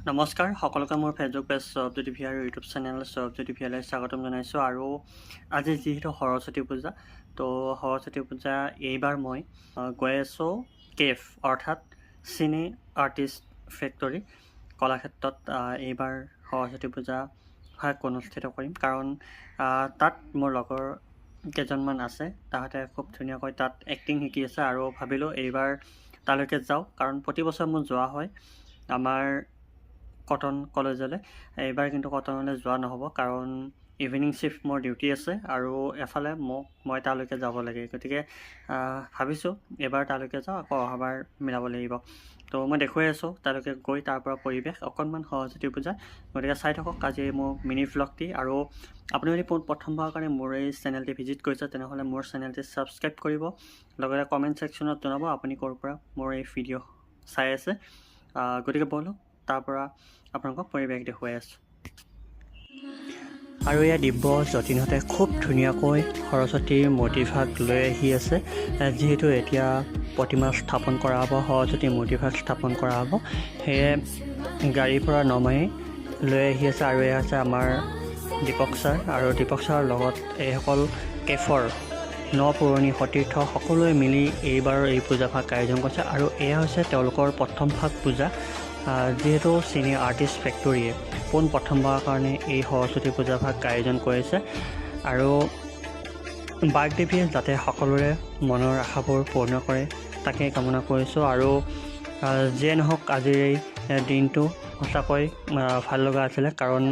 নমস্কাৰ সকলোকে মোৰ ফেচবুক পেজ সৰবজ্যোতি ভি আৰু ইউটিউব চেনেল সৰবজ্যোতি ভিলৈ স্বাগতম জনাইছোঁ। আৰু আজি যিহেতু সৰস্বতী পূজা, তো সৰস্বতী পূজা এইবাৰ মই গৈ আছোঁ কেফ অৰ্থাৎ চিনে আৰ্টিষ্ট ফেক্টৰী কলাক্ষেত্ৰত এইবাৰ সৰস্বতী পূজা অনুষ্ঠিত কৰিম। কাৰণ তাত মোৰ লগৰ কেইজনমান আছে, তাহাঁতে খুব ধুনীয়াকৈ তাত এক্টিং শিকি আছে আৰু ভাবিলোঁ এইবাৰ তালৈকে যাওঁ। কাৰণ প্ৰতি বছৰ মোৰ যোৱা হয় আমাৰ কটন কলেজলৈ। এইবাৰ কিন্তু কটনলৈ যোৱা নহ'ব, কাৰণ ইভিনিং শ্বিফ্ট মোৰ ডিউটি আছে আৰু এফালে মই তালৈকে যাব লাগে। গতিকে ভাবিছোঁ এইবাৰ তালৈকে যাওঁ, আকৌ অহাবাৰ মিলাব লাগিব। তো মই দেখুৱাই আছোঁ তালৈকে গৈ তাৰ পৰা পৰিৱেশ অকণমান সৰস্বতী পূজা। গতিকে চাই থাকক আজি মোৰ মিনি ভ্লগটি। আৰু আপুনি যদি প্ৰথমবাৰৰ কাৰণে মোৰ এই চেনেলটি ভিজিট কৰিছে তেনেহ'লে মোৰ চেনেলটি ছাবস্ক্ৰাইব কৰিব, লগতে কমেণ্ট ছেকশ্যনত জনাব আপুনি ক'ৰ পৰা মোৰ এই ভিডিঅ' চাই আছে। গতিকে ব'লক তাৰ পৰা আপোনালোকক পৰিৱেশ দেখুৱাই আছোঁ। আৰু এয়া দিব্য যতীনহঁতে খুব ধুনীয়াকৈ সৰস্বতীৰ মূৰ্তিভাগ লৈ আহি আছে। যিহেতু এতিয়া প্ৰতিমা স্থাপন কৰা হ'ব, সৰস্বতীৰ মূৰ্তিভাগ স্থাপন কৰা হ'ব, সেয়ে গাড়ীৰ পৰা নমাই লৈ আহি আছে। আৰু এয়া আছে আমাৰ দীপক ছাৰ, আৰু দীপক ছাৰৰ লগত এইসকল কেফৰ পুৰণি সতীৰ্থ সকলোৱে মিলি এইবাৰৰ এই পূজাভাগ আয়োজন কৰিছে। আৰু এয়া হৈছে তেওঁলোকৰ প্ৰথম ভাগ পূজা, যিহেতু চিনে আৰ্টিষ্ট ফেক্টৰীয়ে প্ৰথমবাৰৰ কাৰণে এই সৰস্বতী পূজাভাগ আয়োজন কৰিছে। আৰু বাগদেৱীয়ে যাতে সকলোৰে মনৰ আশাবোৰ পূৰ্ণ কৰে তাকে কামনা কৰিছোঁ। আৰু যিয়ে নহওক আজিৰ এই দিনটো সঁচাকৈ ভাল লগা আছিলে, কাৰণ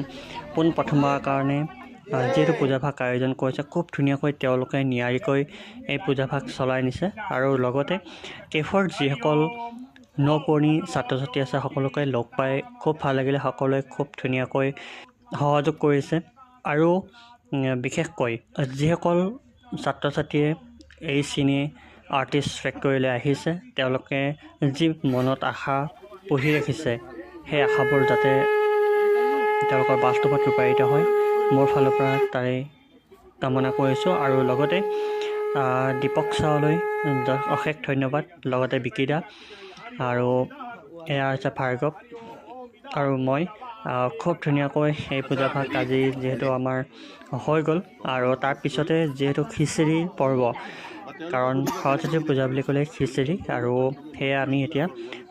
প্ৰথমবাৰৰ কাৰণে যিহেতু পূজাভাগ আয়োজন কৰিছে খুব ধুনীয়াকৈ তেওঁলোকে নিয়াৰিকৈ এই পূজাভাগ চলাই নিছে। আৰু লগতে কেফৰ যিসকল পুৰণি ছাত্ৰ ছাত্ৰী আছে সকলোকে লগ পাই খুব ভাল লাগিলে, সকলোৱে খুব ধুনীয়াকৈ সহযোগ কৰিছে। আৰু বিশেষকৈ যিসকল ছাত্ৰ ছাত্ৰীয়ে এই চিনে আৰ্টিষ্ট ফেক্টৰীলৈ আহিছে তেওঁলোকে যি মনত আশা পুহি ৰাখিছে সেই আশাবোৰ যাতে তেওঁলোকৰ বাস্তৱত ৰূপায়িত হয়, মোৰ ফালৰ পৰা তাৰে কামনা কৰিছোঁ। আৰু লগতে দীপক ছাৰলৈ অশেষ ধন্যবাদ, লগতে বিকিদা, আৰু এয়া হৈছে ভাৰ্গৱ আৰু মই। খুব ধুনীয়াকৈ এই পূজাভাগ আজি যিহেতু আমাৰ হৈ গ'ল, আৰু তাৰপিছতে যিহেতু খিচিৰিৰ পৰ্ব, কাৰণ সৰস্বতী পূজা বুলি ক'লে খিচিৰি, আৰু সেয়ে আমি এতিয়া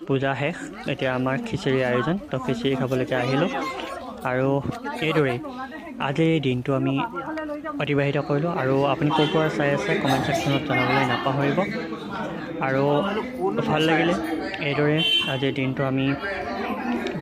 পূজা শেষ, এতিয়া আমাৰ খিচিৰিৰ আয়োজন, তো খিচিৰি খাবলৈকে আহিলোঁ। আৰু এইদৰেই আজিৰ এই দিনটো আমি অতিবাহিত কৰিলোঁ। আৰু আপুনি ক'ৰ পৰা চাই আছে কমেণ্ট ছেকশ্যনত জনাবলৈ নাপাহৰিব। আৰু ভাল লাগিলে এইদৰে আজিৰ দিনটো আমি